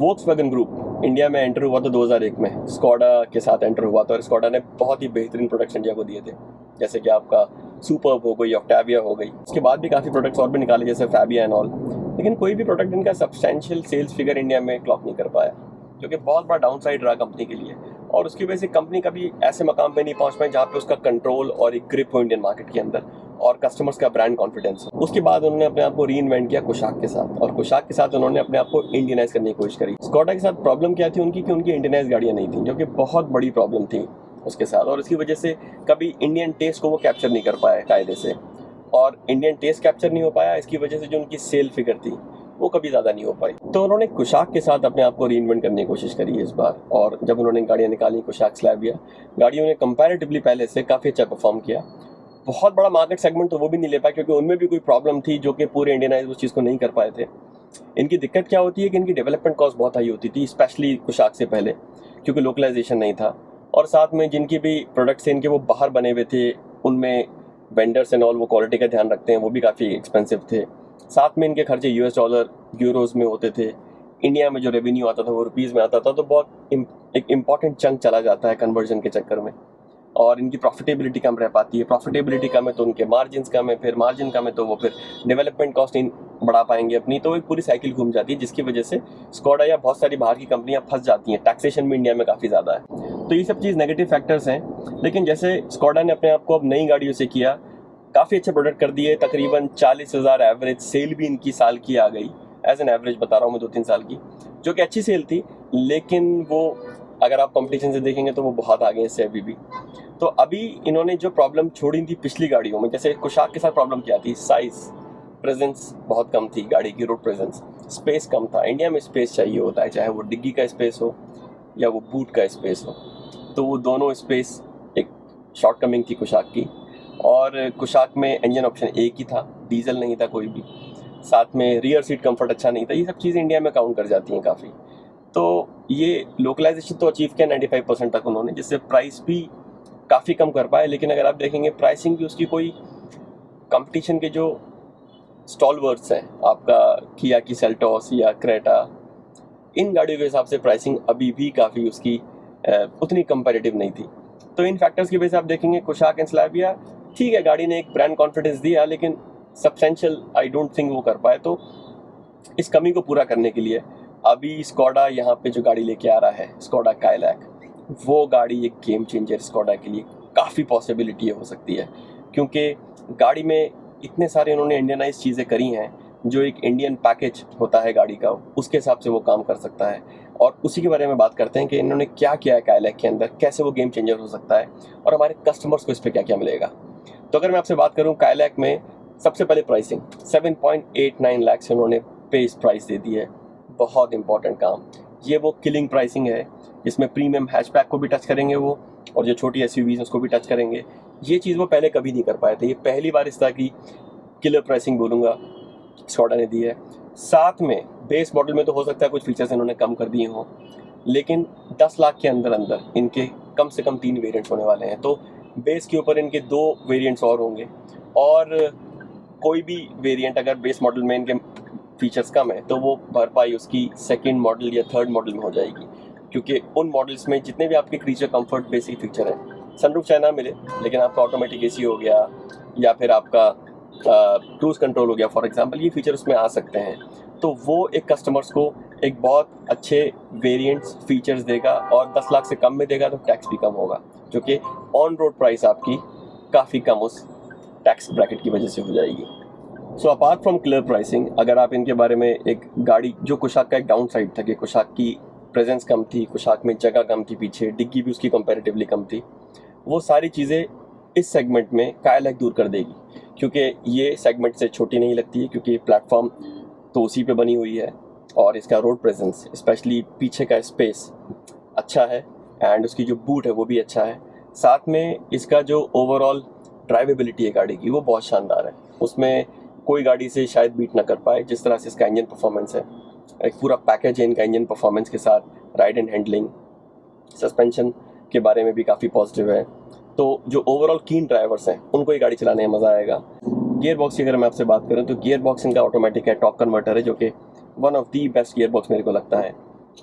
Volkswagen group India में enter हुआ तो 2001 में स्कोडा के साथ एंटर हुआ था और स्कोडा ने बहुत ही बेहतरीन प्रोडक्ट्स इंडिया को दिए थे, जैसे कि आपका सुपर्ब हो गई, ऑक्टाविया हो गई। उसके बाद भी काफ़ी प्रोडक्ट्स और भी निकाले जैसे फैबिया एंड ऑल, लेकिन कोई भी प्रोडक्ट इनका सब्सटेंशियल सेल्स फिगर इंडिया में क्लॉक नहीं कर पाया, जो कि बहुत बड़ा डाउन साइड रहा कंपनी के लिए। और उसकी वजह से कंपनी कभी ऐसे मकाम पे नहीं पहुंच पाई जहाँ पे उसका कंट्रोल और एक ग्रिप हो इंडियन मार्केट के अंदर और कस्टमर्स का ब्रांड कॉन्फिडेंस हो। उसके बाद उन्होंने अपने आप को री इन्वेंट किया कुशाक के साथ, और कुशाक के साथ उन्होंने अपने आप को इंडियनाइज करने की कोशिश करी। स्कोडा के साथ प्रॉब्लम क्या थी उनकी कि उनकी इंडियनाइज गाड़ियाँ नहीं थी, जो कि बहुत बड़ी प्रॉब्लम थी उसके साथ, और उसकी वजह से कभी इंडियन टेस्ट को वो कैप्चर नहीं कर पाए कायदे से, और इंडियन टेस्ट कैप्चर नहीं हो पाया। इसकी वजह से जो उनकी सेल फिगर थी वो कभी ज़्यादा नहीं हो पाई। तो उन्होंने कुशाक के साथ अपने आप को री इन्वेंट करने की कोशिश करी इस बार, और जब उन्होंने गाड़ियाँ निकाली कुशाक स्लैविया, गाड़ियों ने कंपैरेटिवली पहले से काफ़ी अच्छा परफॉर्म किया। बहुत बड़ा मार्केट सेगमेंट तो वो भी नहीं ले पाया क्योंकि उनमें भी कोई प्रॉब्लम थी जो कि पूरे इंडियनाइज उस चीज़ को नहीं कर पाए थे। इनकी दिक्कत क्या होती है कि इनकी डेवलपमेंट कॉस्ट बहुत हाई होती थी, स्पेशली कुशाक से पहले, क्योंकि लोकलाइजेशन नहीं था, और साथ में जिनकी भी प्रोडक्ट्स इनके वो बाहर बने हुए थे, उनमें वेंडर्स एंड ऑल वो क्वालिटी का ध्यान रखते हैं, वो भी काफ़ी एक्सपेंसिव थे। साथ में इनके खर्चे यूएस डॉलर यूरोज में होते थे। इंडिया में जो रेवेन्यू आता था वो रुपीज़ में आता था, तो बहुत एक इम्पॉर्टेंट चंक चला जाता है कन्वर्जन के चक्कर में, और इनकी प्रॉफिटेबिलिटी कम रह पाती है। प्रॉफिटेबिलिटी कम है तो उनके मार्जिन कम है, फिर मार्जिन कम है तो वो फिर डेवलपमेंट कॉस्ट इन बढ़ा पाएंगे अपनी, तो एक पूरी साइकिल घूम जाती है, जिसकी वजह से स्कोडा या बहुत सारी बाहर की कंपनियां फंस जाती हैं। टैक्सेशन भी इंडिया में काफ़ी ज़्यादा है, तो ये सब चीज़ नेगेटिव फैक्टर्स हैं। लेकिन जैसे स्कोडा ने अपने आप को अब नई गाड़ियों से किया, काफ़ी अच्छे प्रोडक्ट कर दिए, तकरीबन 40,000 एवरेज सेल भी इनकी साल की आ गई, एज एन एवरेज बता रहा हूँ मैं 2-3 साल की, जो कि अच्छी सेल थी, लेकिन वो अगर आप कंपटीशन से देखेंगे तो वो बहुत आगे हैं इससे अभी भी। तो अभी इन्होंने जो प्रॉब्लम छोड़ी थी पिछली गाड़ियों में, जैसे कुशाक के साथ प्रॉब्लम क्या थी, साइज प्रेजेंस बहुत कम थी गाड़ी की, रोड प्रेजेंस, स्पेस कम था। इंडिया में स्पेस चाहिए होता है, चाहे वो डिग्गी का स्पेस हो या वो बूट का स्पेस हो, तो वो दोनों स्पेस एक शॉर्टकमिंग थी कुशाक की। और कुशाक में इंजन ऑप्शन एक ही था, डीजल नहीं था कोई भी, साथ में रियर सीट कंफर्ट अच्छा नहीं था। ये सब चीज़ें इंडिया में काउंट कर जाती हैं काफ़ी। तो ये लोकलाइजेशन तो अचीव किया 95% तक उन्होंने, जिससे प्राइस भी काफ़ी कम कर पाए। लेकिन अगर आप देखेंगे प्राइसिंग भी उसकी कोई कंपटीशन के जो स्टॉलवर्ड्स हैं, आपका किया की सेल्टॉस या क्रेटा, इन गाड़ियों के हिसाब से प्राइसिंग अभी भी काफ़ी उसकी उतनी कंपैरेटिव नहीं थी। तो इन फैक्टर्स की वजह से आप देखेंगे कुशाक एंड स्लैविया, ठीक है गाड़ी ने एक ब्रांड कॉन्फिडेंस दिया, लेकिन सब्सटेंशियल आई डोंट थिंक वो कर पाए। तो इस कमी को पूरा करने के लिए अभी स्कोडा यहाँ पे जो गाड़ी लेके आ रहा है, स्कोडा काइलैक, वो गाड़ी एक गेम चेंजर स्कोडा के लिए काफ़ी पॉसिबिलिटी हो सकती है, क्योंकि गाड़ी में इतने सारे इन्होंने इंडियनाइज चीज़ें करी हैं, जो एक इंडियन पैकेज होता है गाड़ी का, उसके हिसाब से वो काम कर सकता है। और उसी के बारे में बात करते हैं कि इन्होंने क्या किया है काइलैक के अंदर, कैसे वो गेम चेंजर हो सकता है, और हमारे कस्टमर्स को इस पर क्या क्या मिलेगा। तो अगर मैं आपसे बात करूँ काइलैक में, सबसे पहले प्राइसिंग 7.89 लाख से उन्होंने बेस प्राइस दे दी है। बहुत इंपॉर्टेंट काम, ये वो किलिंग प्राइसिंग है जिसमें प्रीमियम हैचबैक को भी टच करेंगे वो, और जो छोटी एसयूवीज उसको भी टच करेंगे। ये चीज़ वो पहले कभी नहीं कर पाए थे, ये पहली बार इस तरह की किलर प्राइसिंग बोलूँगा स्कोडा ने दी है। साथ में बेस मॉडल में तो हो सकता है कुछ फीचर्स इन्होंने कम कर दिए हों, लेकिन 10 लाख के अंदर अंदर इनके कम से कम 3 वेरिएंट्स होने वाले हैं। तो बेस के ऊपर इनके 2 वेरिएंट्स और होंगे, और कोई भी वेरिएंट अगर बेस मॉडल में इनके फीचर्स कम है तो वो भरपाई उसकी सेकंड मॉडल या थर्ड मॉडल में हो जाएगी, क्योंकि उन मॉडल्स में जितने भी आपके क्रीचर कंफर्ट बेसिक फीचर हैं, सनरूफ चाहे ना मिले लेकिन आपका ऑटोमेटिक एसी हो गया या फिर आपका क्रूज कंट्रोल हो गया फॉर एग्जांपल, ये फीचर उसमें आ सकते हैं। तो वो एक कस्टमर्स को एक बहुत अच्छे वेरिएंट्स फीचर्स देगा, और 10 लाख से कम में देगा तो टैक्स भी कम होगा, जो कि ऑन रोड प्राइस आपकी काफ़ी कम उस टैक्स ब्रैकेट की वजह से हो जाएगी। So apart from clear pricing, अगर आप इनके बारे में, एक गाड़ी जो कुशाक का एक डाउन साइड था कि कुशाक की प्रेजेंस कम थी, कुशाक में जगह कम थी, पीछे डिग्गी भी उसकी कंपैरेटिवली कम थी, वो सारी चीज़ें इस सेगमेंट में काइलैक दूर कर देगी, क्योंकि ये सेगमेंट से छोटी नहीं लगती है, क्योंकि प्लेटफॉर्म तो उसी पे बनी हुई है, और इसका रोड प्रेजेंस स्पेशली पीछे का स्पेस अच्छा है, एंड उसकी जो बूट है वो भी अच्छा है। साथ में इसका जो ओवरऑल ड्राइवेबिलिटी है गाड़ी की वो बहुत शानदार है, उसमें कोई गाड़ी से शायद बीट ना कर पाए जिस तरह से इसका इंजन परफॉर्मेंस है। एक पूरा पैकेज है इनका इंजन परफॉर्मेंस के साथ, राइड एंड हैंडलिंग, सस्पेंशन के बारे में भी काफ़ी पॉजिटिव है। तो जो ओवरऑल कीन ड्राइवर्स हैं उनको ये गाड़ी चलाने में मज़ा आएगा। गियर बॉक्स की अगर मैं आपसे बात करूँ तो गियर बॉक्स इनका ऑटोमेटिक है, टॉर्क कन्वर्टर है, जो कि one of the best gear box मेरे को लगता है।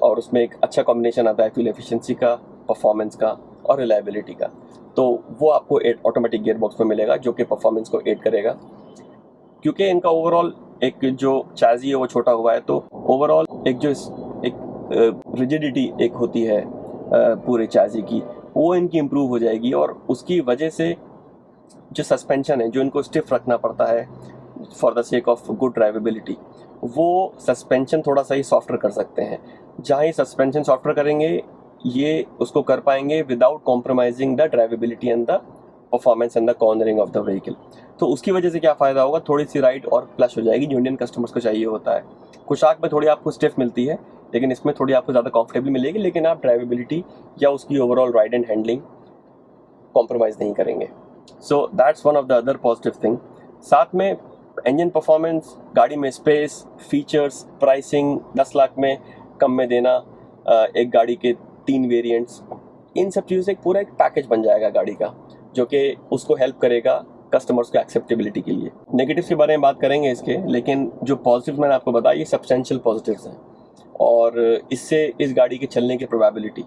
और उसमें एक अच्छा कॉम्बिनेशन आता है फ्यूल एफिशिएंसी का, परफॉर्मेंस का और रिलायबिलिटी का। तो वो आपको ऑटोमेटिक गियर बॉक्स में मिलेगा जो कि परफॉर्मेंस को एड करेगा। क्योंकि इनका ओवरऑल एक जो चैजी है वो छोटा हुआ है, तो ओवरऑल एक जो एक रिजिडिटी एक होती है पूरे चैजी की, वो इनकी इम्प्रूव हो जाएगी। और उसकी वजह से जो सस्पेंशन है, जो इनको स्टिफ रखना पड़ता है for the sake of good drivability, वो सस्पेंशन थोड़ा सा ही सॉफ्टर कर सकते हैं। जहाँ ही सस्पेंशन सॉफ्टर करेंगे, ये उसको कर पाएंगे without compromising the drivability and the performance and the cornering of the vehicle. तो उसकी वजह से क्या फ़ायदा होगा, थोड़ी सी राइड और प्लस हो जाएगी, जो इंडियन कस्टमर्स को चाहिए होता है। कुशाक में थोड़ी आपको स्टिफ मिलती है, लेकिन इसमें थोड़ी आपको ज़्यादा कंफर्टेबल मिलेगी, लेकिन आप ड्राइवेबिलिटी या उसकी overall ride and handling compromise नहीं करेंगे। So that's one of the other positive thing. साथ में इंजन परफॉर्मेंस, गाड़ी में स्पेस, फीचर्स, प्राइसिंग, 10 लाख में कम में देना, एक गाड़ी के 3 वेरिएंट्स, इन सब चीज़ों से एक पूरा एक पैकेज बन जाएगा गाड़ी का, जो कि उसको हेल्प करेगा कस्टमर्स को एक्सेप्टेबिलिटी के लिए। नेगेटिव्स के बारे में बात करेंगे इसके, लेकिन जो पॉजिटिव्स मैंने आपको बताया ये सब्सटेंशियल पॉजिटिव्स हैं, और इससे इस गाड़ी के चलने की प्रोबेबिलिटी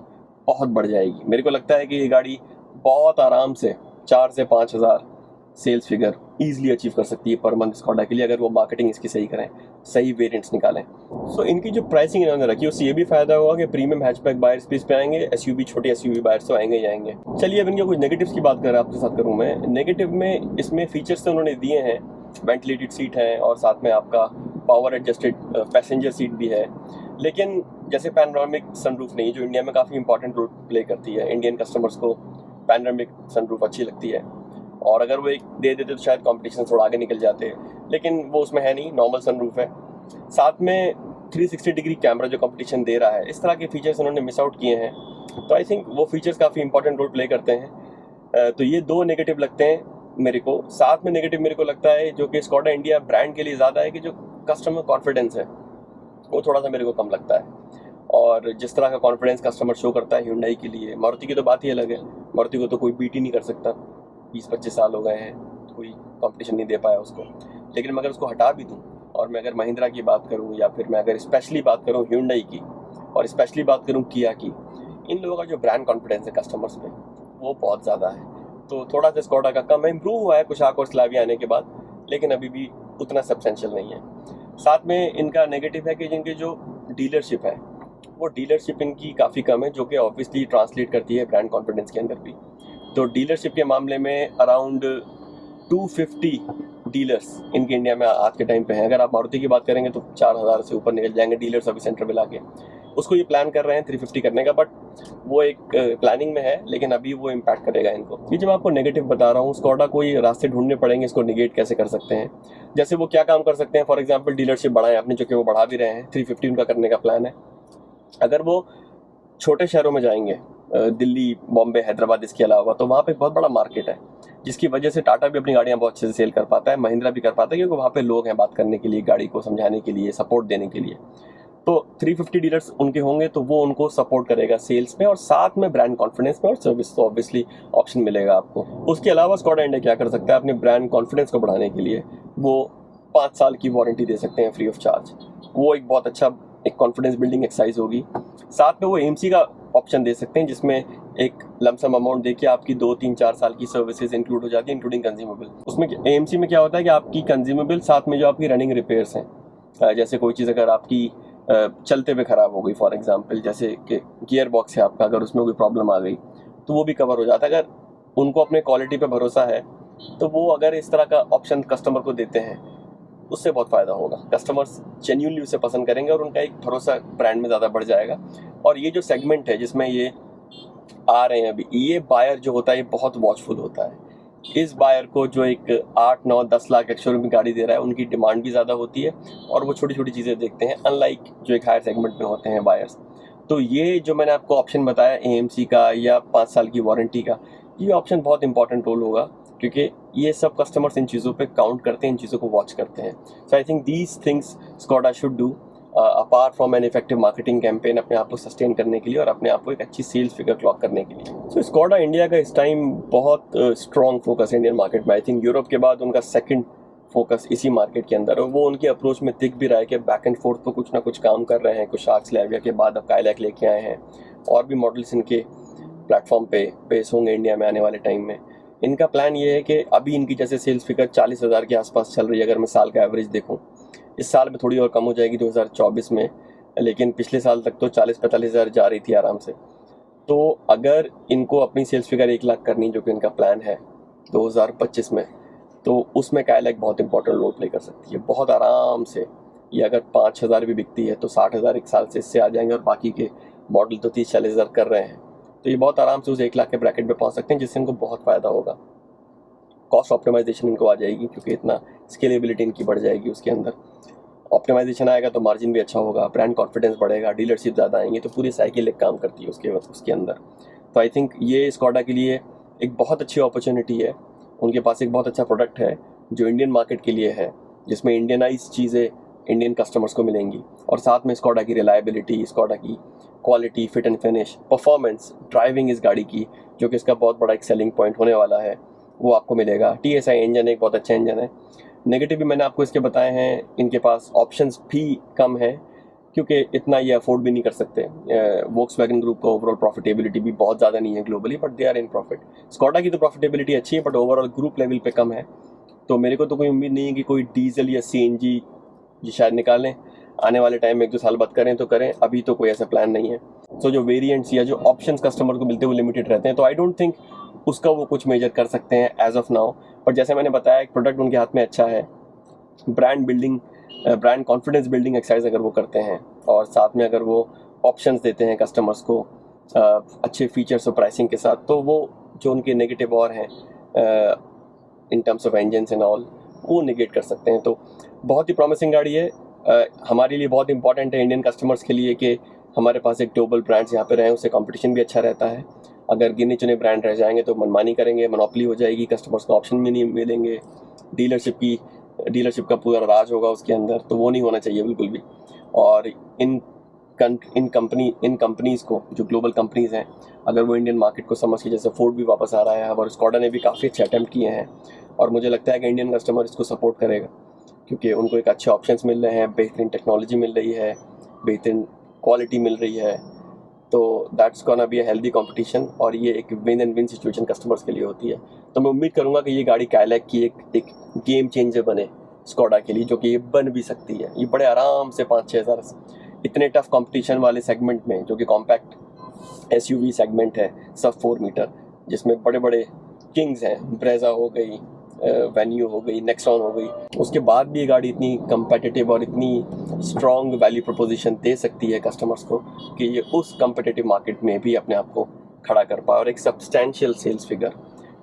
बहुत बढ़ जाएगी। मेरे को लगता है कि ये गाड़ी बहुत आराम से 4 से 5 हज़ार सेल्स फिगर ईजिली अचीव कर सकती है पर मंथ स्कॉडा के लिए, अगर वो मार्केटिंग इसकी सही करें, सही वेरिएंट्स निकालें। सो इनकी जो प्राइसिंग इन्होंने रखी है उससे ये भी फायदा होगा कि प्रीमियम हैचबैक बायर्स भी इस पे आएंगे, एसयूवी, छोटे एसयूवी बायर्स तो आएंगे ही आएंगे। चलिए अब इनके कुछ नेगेटिव्स की बात करें आपके साथ करूँ मैं। नेगेटिव में इसमें फीचर्स तो उन्होंने दिए हैं, वेंटिलेटेड सीट है और साथ में आपका पावर एडजस्टेड पैसेंजर सीट भी है, लेकिन जैसे पैनोरामिक सनरूफ नहीं, जो इंडिया में काफ़ी इंपॉर्टेंट रोल प्ले करती है। इंडियन कस्टमर्स को पैनोरामिक सनरूफ अच्छी लगती है, और अगर वो एक दे देते तो शायद कंपटीशन थोड़ा आगे निकल जाते हैं, लेकिन वो उसमें है नहीं, नॉर्मल सनरूफ है। साथ में 360 डिग्री कैमरा जो कंपटीशन दे रहा है, इस तरह के फीचर्स उन्होंने मिस आउट किए हैं। तो आई थिंक वो फीचर्स काफ़ी इंपॉर्टेंट रोल प्ले करते हैं। तो ये 2 नेगेटिव लगते हैं मेरे को। साथ में नेगेटिव मेरे को लगता है जो कि स्कॉडा इंडिया ब्रांड के लिए ज़्यादा है, कि जो कस्टमर कॉन्फिडेंस है वो थोड़ा सा मेरे को कम लगता है। और जिस तरह का कॉन्फिडेंस कस्टमर शो करता है Hyundai के लिए, मारुति की तो बात ही अलग है। मारुति को तो कोई बीट ही नहीं कर सकता, 20-25 साल हो गए हैं, कोई कंपटीशन नहीं दे पाया उसको। लेकिन मैं अगर उसको हटा भी दूँ और मैं अगर महिंद्रा की बात करूँ, या फिर मैं अगर स्पेशली बात करूँ Hyundai की, और स्पेशली बात करूँ किया की, इन लोगों का जो ब्रांड कॉन्फिडेंस है कस्टमर्स में वो बहुत ज़्यादा है। तो थोड़ा सा स्कॉडा का कम इम्प्रूव हुआ है कुशाक और स्लाविया आने के बाद, लेकिन अभी भी उतना सब्सटेंशियल नहीं है। साथ में इनका नेगेटिव है कि जिनकी जो डीलरशिप है, वो डीलरशिप इनकी काफ़ी कम है, जो कि ऑब्वियसली ट्रांसलेट करती है ब्रांड कॉन्फिडेंस के अंदर भी। तो डीलरशिप के मामले में अराउंड 250 डीलर्स इनके इंडिया में आज के टाइम पे हैं। अगर आप मारुति की बात करेंगे तो 4000 से ऊपर निकल जाएंगे डीलर सर्विस सेंटर मिला के। उसको ये प्लान कर रहे हैं 350 करने का, बट वो एक प्लानिंग में है, लेकिन अभी वो इम्पैक्ट करेगा इनको। ये जो मैं आपको नेगेटिव बता रहा हूँ, स्कॉडा को ये रास्ते ढूंढने पड़ेंगे इसको निगेट कैसे कर सकते हैं। जैसे वो क्या काम कर सकते हैं, फॉर एग्जाम्पल डीलरशिप बढ़ाएं अपने, जो कि वो बढ़ा भी रहे हैं, 350 उनका करने का प्लान है। अगर वो छोटे शहरों में जाएंगे, दिल्ली, बॉम्बे, हैदराबाद, इसके अलावा, तो वहाँ पे बहुत बड़ा मार्केट है, जिसकी वजह से टाटा भी अपनी गाड़ियाँ बहुत अच्छे से सेल कर पाता है, महिंद्रा भी कर पाता है, क्योंकि वहाँ पे लोग हैं बात करने के लिए, गाड़ी को समझाने के लिए, सपोर्ट देने के लिए। तो 350 डीलर्स उनके होंगे तो वो उनको सपोर्ट करेगा सेल्स में, और साथ में ब्रांड कॉन्फिडेंस में और सर्विस तो ऑब्वियसली ऑप्शन मिलेगा आपको। उसके अलावा स्कॉडा इंडिया क्या कर सकता है अपने ब्रांड कॉन्फिडेंस को बढ़ाने के लिए, वो 5 साल की वारंटी दे सकते हैं फ्री ऑफ चार्ज। वो एक बहुत अच्छा एक कॉन्फिडेंस बिल्डिंग एक्सरसाइज होगी। साथ में वो AMC का ऑप्शन दे सकते हैं, जिसमें एक लमसम अमाउंट देके आपकी 2, 3, 4 साल की सर्विसेज इंक्लूड हो जाती है, इंक्लूडिंग कंज्यूमेबल। उसमें AMC में क्या होता है कि आपकी कंज्यूमेबल, साथ में जो आपकी रनिंग रिपेयर्स हैं, जैसे कोई चीज़ अगर आपकी चलते हुए ख़राब हो गई, फॉर एग्जांपल जैसे कि गियर बॉक्स है आपका, अगर उसमें कोई प्रॉब्लम आ गई तो वो भी कवर हो जाता है। अगर उनको अपने क्वालिटी पे भरोसा है तो वो अगर इस तरह का ऑप्शन कस्टमर को देते हैं, उससे बहुत फ़ायदा होगा। कस्टमर्स जेन्युइनली उसे पसंद करेंगे और उनका एक भरोसा ब्रांड में ज़्यादा बढ़ जाएगा। और ये जो सेगमेंट है जिसमें ये आ रहे हैं अभी, ये बायर जो होता है ये बहुत वॉचफुल होता है। इस बायर को जो एक 8, 9, 10 लाख एक्स-शोरूम में गाड़ी दे रहा है, उनकी डिमांड भी ज़्यादा होती है और वो छोटी छोटी चीज़ें देखते हैं, अनलाइक जो एक हायर सेगमेंट में होते हैं बायर्स। तो ये जो मैंने आपको ऑप्शन बताया AMC का या 5 साल की वारंटी का, ये ऑप्शन बहुत इंपॉर्टेंट रोल होगा, क्योंकि ये सब कस्टमर्स इन चीज़ों पे काउंट करते हैं, इन चीज़ों को वॉच करते हैं। So I think these things Skoda should do apart from an effective marketing campaign, अपने आप को सस्टेन करने के लिए और अपने आप को एक अच्छी सेल्स फिगर क्लॉक करने के लिए। सो स्कॉडा इंडिया का इस टाइम बहुत स्ट्रॉन्ग फोकस है इंडियन मार्केट में। आई थिंक यूरोप के बाद उनका सेकंड फोकस इसी मार्केट के अंदर, और वो उनके अप्रोच में दिख भी रहा है कि बैक एंड फोर्थ पर कुछ ना कुछ काम कर रहे हैं। कुछ शार्क स्लैविया के बाद अब काइलैक लेके आए हैं, और भी मॉडल्स इनके प्लेटफॉर्म पे बेस होंगे इंडिया में आने वाले टाइम में। इनका प्लान ये है कि अभी इनकी जैसे सेल्स फिगर 40,000 के आसपास चल रही है, अगर मैं साल का एवरेज देखूँ। इस साल में थोड़ी और कम हो जाएगी 2024 में, लेकिन पिछले साल तक तो 40-45 हज़ार जा रही थी आराम से। तो अगर इनको अपनी सेल्स फिगर 1 लाख करनी, जो कि इनका प्लान है 2025 में, तो उसमें काइलैक बहुत इंपॉर्टेंट रोल प्ले कर सकती है, बहुत आराम से। ये अगर 5,000 भी बिकती है तो 60,000 एक साल से इससे आ जाएंगे, और बाकी के मॉडल तो 30-40 हज़ार कर रहे हैं, तो ये बहुत आराम से उस 1 लाख के ब्रैकेट में पहुंच सकते हैं, जिससे इनको बहुत फ़ायदा होगा। कॉस्ट ऑप्टिमाइजेशन इनको आ जाएगी, क्योंकि इतना स्केलेबिलिटी इनकी बढ़ जाएगी। उसके अंदर ऑप्टिमाइजेशन आएगा तो मार्जिन भी अच्छा होगा, ब्रांड कॉन्फिडेंस बढ़ेगा, डीलरशिप ज़्यादा आएंगी, तो पूरी साइकिल एक काम करती है उसके अंदर। तो आई थिंक ये स्कॉडा के लिए एक बहुत अच्छी अपॉर्चुनिटी है। उनके पास एक बहुत अच्छा प्रोडक्ट है जो इंडियन मार्केट के लिए है, जिसमें इंडियनाइज चीज़ें इंडियन कस्टमर्स को मिलेंगी, और साथ में स्कॉडा की रिलायबिलिटी, स्कॉडा की quality, fit and finish, performance, driving इस गाड़ी की, जो कि इसका बहुत बड़ा एक सेलिंग पॉइंट होने वाला है, वो आपको मिलेगा। TSI इंजन एक बहुत अच्छा इंजन है। नेगेटिव भी मैंने आपको इसके बताए हैं, इनके पास ऑप्शंस भी कम है, क्योंकि इतना ये अफोर्ड भी नहीं कर सकते। वोक्सवैगन ग्रुप का ओवरऑल प्रॉफिटेबिलिटी भी बहुत ज़्यादा नहीं है globally, but they are in profit. Skoda की तो प्रॉफिटेबिलिटी अच्छी है, बट ओवरऑल ग्रुप लेवल पे कम है। तो मेरे को तो कोई उम्मीद नहीं है कि कोई डीजल या CNG ये शायद निकालें, आने वाले टाइम में 1-2 साल बाद करें तो करें, अभी तो कोई ऐसा प्लान नहीं है। सो जो वेरिएंट्स या जो ऑप्शंस कस्टमर को मिलते हैं वो लिमिटेड रहते हैं, तो आई डोंट थिंक उसका वो कुछ मेजर कर सकते हैं एज ऑफ नाउ। बट जैसे मैंने बताया, एक प्रोडक्ट उनके हाथ में अच्छा है, brand building, brand confidence building exercise अगर वो करते हैं, और साथ में अगर वो ऑप्शंस देते हैं कस्टमर्स को अच्छे फीचर्स और प्राइसिंग के साथ, तो वो जो उनके नेगेटिव और हैं in terms of engines and all, वो निगेट कर सकते हैं। तो बहुत ही प्रॉमिसिंग गाड़ी है। हमारे लिए बहुत इंपॉर्टेंट है इंडियन कस्टमर्स के लिए कि हमारे पास एक ग्लोबल ब्रांड्स यहाँ पे रहें, उससे कंपटीशन भी अच्छा रहता है। अगर गिने चुने ब्रांड रह जाएंगे तो मनमानी करेंगे, मोनोपोली हो जाएगी, कस्टमर्स को ऑप्शन भी नहीं मिलेंगे, डीलरशिप का पूरा राज होगा उसके अंदर, तो वो नहीं होना चाहिए बिल्कुल भी। और इन कंपनीज़ को, जो ग्लोबल कंपनीज़ हैं, अगर वो इंडियन मार्केट को समझ के, जैसे फोर्ड भी वापस आ रहा है, और स्कॉडा ने भी काफ़ी अच्छे अटैम्प्ट किए हैं, और मुझे लगता है कि इंडियन कस्टमर इसको सपोर्ट करेगा, क्योंकि उनको एक अच्छे ऑप्शंस मिल रहे हैं, बेहतरीन टेक्नोलॉजी मिल रही है, बेहतरीन क्वालिटी मिल रही है। तो that's gonna be a healthy competition, और ये एक win and win situation customers के लिए होती है। तो मैं उम्मीद करूँगा कि ये गाड़ी काइलैक की एक गेम चेंजर बने स्कॉडा के लिए, जो कि ये बन भी सकती है। ये बड़े आराम से 5-6 हज़ार, इतने टफ कंपटीशन वाले सेगमेंट में, जो कि कॉम्पैक्ट SUV सेगमेंट है, सब 4 मीटर, जिसमें बड़े बड़े किंग्स हैं, ब्रेजा हो गई, वेन्यू हो गई, नेक्सॉन हो गई, उसके बाद भी ये गाड़ी इतनी कंपेटिटिव और इतनी स्ट्रॉन्ग वैल्यू प्रोपोजिशन दे सकती है कस्टमर्स को कि ये उस कंपेटिटिव मार्केट में भी अपने आप को खड़ा कर पाए, और एक सब्सटैंशियल सेल्स फिगर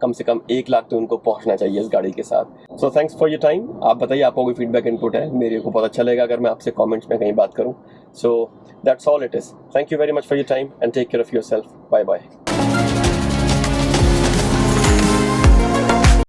कम से कम 1 लाख तो उनको पहुंचना चाहिए इस गाड़ी के साथ। So thanks for your time. आप बताइए, आपको कोई फीडबैक इनपुट है, मेरे को बहुत अच्छा लगेगा अगर मैं आपसे कमेंट्स में कहीं बात करूं। So that's all it is. Thank you very much for your time and take care of yourself. Bye bye.